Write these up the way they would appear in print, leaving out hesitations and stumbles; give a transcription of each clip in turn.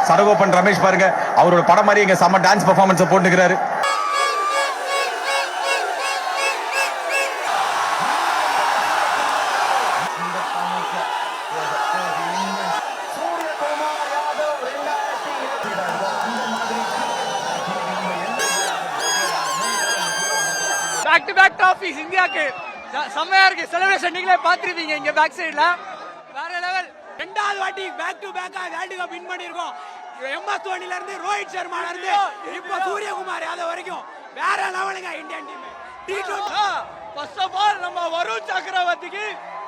சடகோபன் ரமேஷ் பாருங்க, அவரோட படம் மாதிரி இங்க செம்ம டான்ஸ் பெர்ஃபார்மன்ஸ் போட்டுக்கிறாரு. பேக் டு பேக் ட்ராஃபிஸ் இந்தியாக்கு செம்மையா இருக்கு. செலிப்ரேஷன் நீங்களே பாத்துருப்பீங்க இங்க பேக் சைடுல வேற லெவல். ரெண்டாவது வாட்டி பேக் டு பேக்கா வேர்ல்ட் கப் வின் பண்ணிருக்கோம். MS தோனில இருந்து ரோஹித் சர்மால இருந்து இப்ப சூரியகுமார் யாதவ் வரைக்கும் வேற லெவலுங்க Indian team. First of all நம்ம வருண் சக்கரவர்த்திக்கு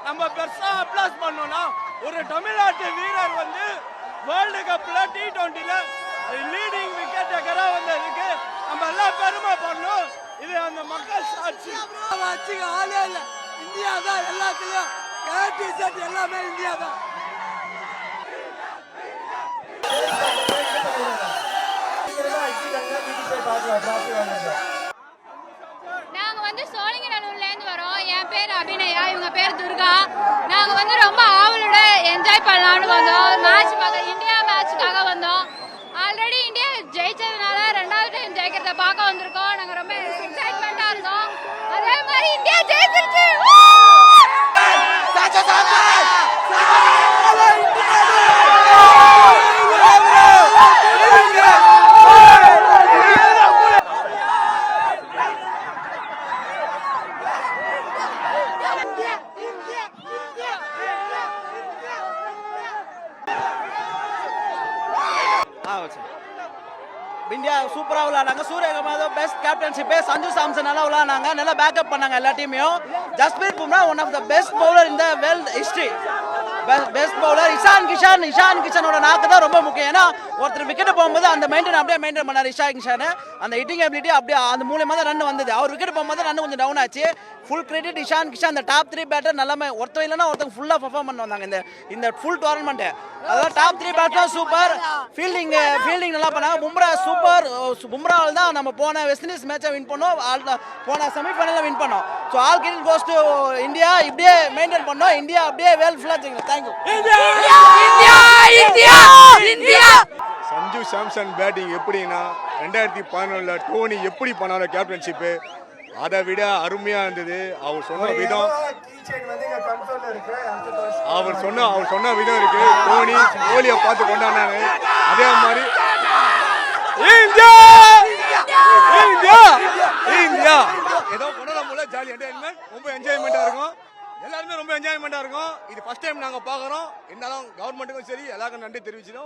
நம்ம பெருசா அப்ளாஸ் பண்ணோம்னா, ஒரு தமிழ்நாட்டு வீரர் வந்து வேர்ல்ட் கப்ல T20ல லீடிங் விக்கெட் டேக்கரா வந்ததுக்கு நம்ம எல்லாம் பெருமை பண்ணோம். இது அந்த மக்கள் சாட்சி. ஆளே இல்ல, இந்தியா தான் எல்லாத்துலயும். எல்லாமே இந்தியா தான். நாங்க வந்து சோழிங்கநல்லூர்ல இருந்து வரோம். என் பேர் அபிநயா, இவங்க பேர் துர்கா. நாங்க வந்து ரொம்ப ஆவலோட என்ஜாய் பண்ணலாம்னு வந்தோம். மேட்ச் பார்க்க, இந்தியா மேட்சுக்காக வந்தோம். ஆல்ரெடி இந்தியா ஜெயிச்சதுனால ரெண்டாவது டைம் ஜெயிக்கிறத பார்க்க வந்திருக்கோம். நாங்க ரொம்ப எக்ஸைட்மெண்டா இருக்கோம். அதே மாதிரி இந்தியா ஜெயிச்சிருச்சு. இந்தியா சூப்பரா விளையாடாங்க. Suryakumar best captainship. சஞ்சு சாம்சன் நல்லா விளையாடாங்க, நல்லா பேக்கப் பண்ணாங்க எல்லா டீமையும். Jasbir Bumrah one of the best bowler in the world history. Best bowler Ishan கிஷனோட நாக்கு தான் ரொம்ப முக்கியம். ஏன்னா ஒருத்தர் விக்கெட் போகும்போது அந்த மெயின்டைன் பண்ணார் இஷான் கிஷன். அந்த ஹிட்டிங் எபிலிட்டி அப்படியே அந்த மூலமா தான் ரன் வந்தது. அவர் விக்கெட் போகும்போது ரன் கொஞ்சம் டவுன் ஆச்சு. Full credit Ishan Kishan. அந்த டாப் 3 பேட்டர் நல்லாமே ஒருத்தர் இல்லைன்னா ஒருத்தங்க ஃபுல்லாக பர்ஃபார்ம் பண்ண வந்தாங்க இந்த ஃபுல் டோர்னமெண்ட். அதாவது டாப் 3 பேட்டர் சூப்பர். ஃபீல்டிங் நல்லா பண்ணாங்க. பும்ரா சூப்பர். பும்ராவில் தான் நம்ம போன வெஸ்ட் இண்டீஸ் மேட்சை வின் பண்ணோம். போன செமிஃபைனலில் வின் பண்ணோம். So all credit goes to India. இப்படியே மெயின்டைன் பண்ணோம். இந்தியா அப்படியே வேல் ஃபுல்லாக செய்யணும். தேங்க்யூ. சஞ்சு சாம்சன் பேட்டிங் எப்படின்னா 2011 டோனி எப்படி பண்ணாரோ கேப்டன்ஷிப்பு, அதை விட அருமையா இருந்தது. அவர் சொன்ன விதம் இருக்கு. டோனி கோலியை பார்த்து கொண்டாடினாங்க. அதே மாதிரி இந்தியா ஏதோ கொண்டாட முடியல. ஜாலி என்டர்டைன்மெண்ட், ரொம்ப என்ஜாய்மெண்டா இருக்கும். எல்லாருமே ரொம்ப என்ஜாய்மெண்டா இருக்கும். இது ஃபர்ஸ்ட் டைம் நாங்க பாக்குறோம். இருந்தாலும் கவர்மெண்ட்டுக்கும் சரி எல்லாருக்கும் நன்றி தெரிவிச்சிடும்.